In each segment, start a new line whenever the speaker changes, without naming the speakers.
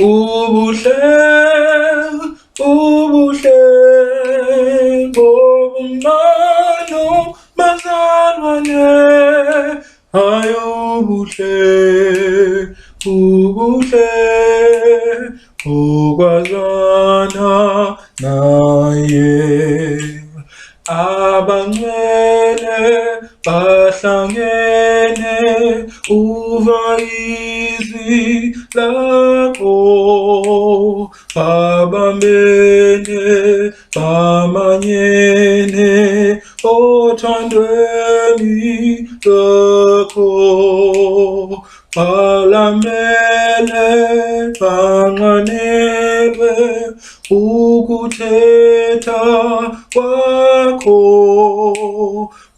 ubuhle ubuhle bobungano bazalwane hayo ubuhle ubuhle ukwazana naye abangcwele bahlangene uva izwi lakho babambene bamanyene othandweni lwakho balamele banqanelwe ukuthetha kwakho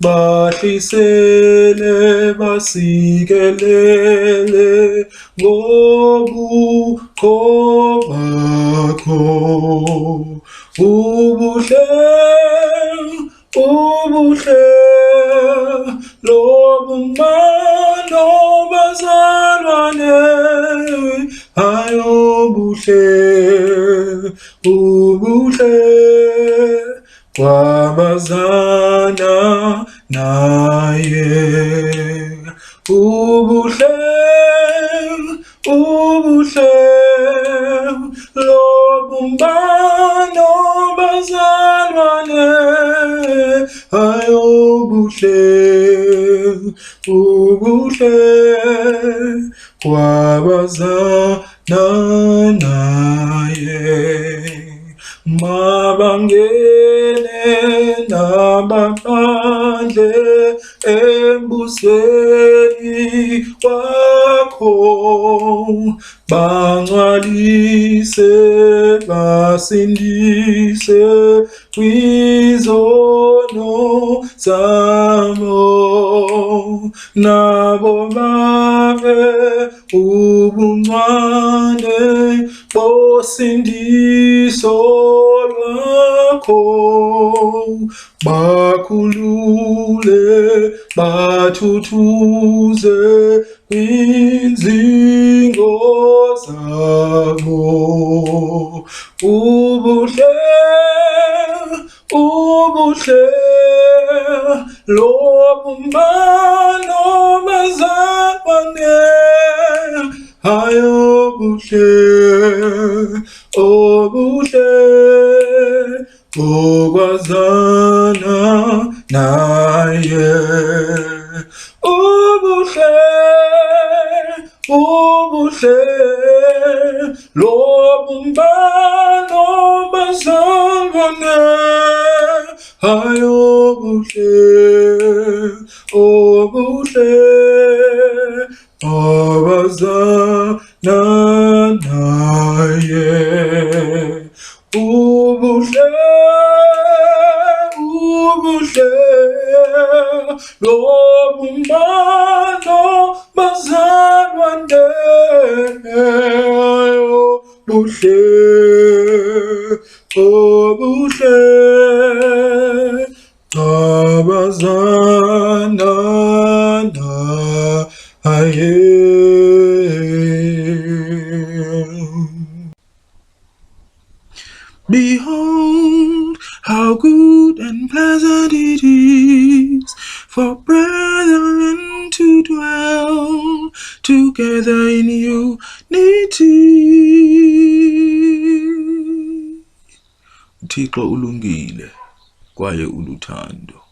bahlisele basikelele ngobukho bakho ubuhle ubuhle lobungano bazalwane hayo ubuhle ubuhle kwabazana naye ubuhle ubuhle lobumbano bazalwane hayo ubuhle ubuhle kwabazana naye mabangene nabaphandle embusweni wakho bangcwalise basindise kwizono zabo nabo babe ubungcwele bosindiso lwakho bakhulule bathuthuze kwinzingo zabo ubuhle ubuhle lobumbano bazalwane hayo buhle obuhle okwazana naye ubuhle ubuhle lobumbano bazalwane hayo buhle obuhle obazana naye ubuhle ubuhle lobumbano bazalwane buhle obuhle obazana naye. Behold, how good and pleasant it is for brethren to dwell together in unity. Uthixo ulungile kwaye uluthando.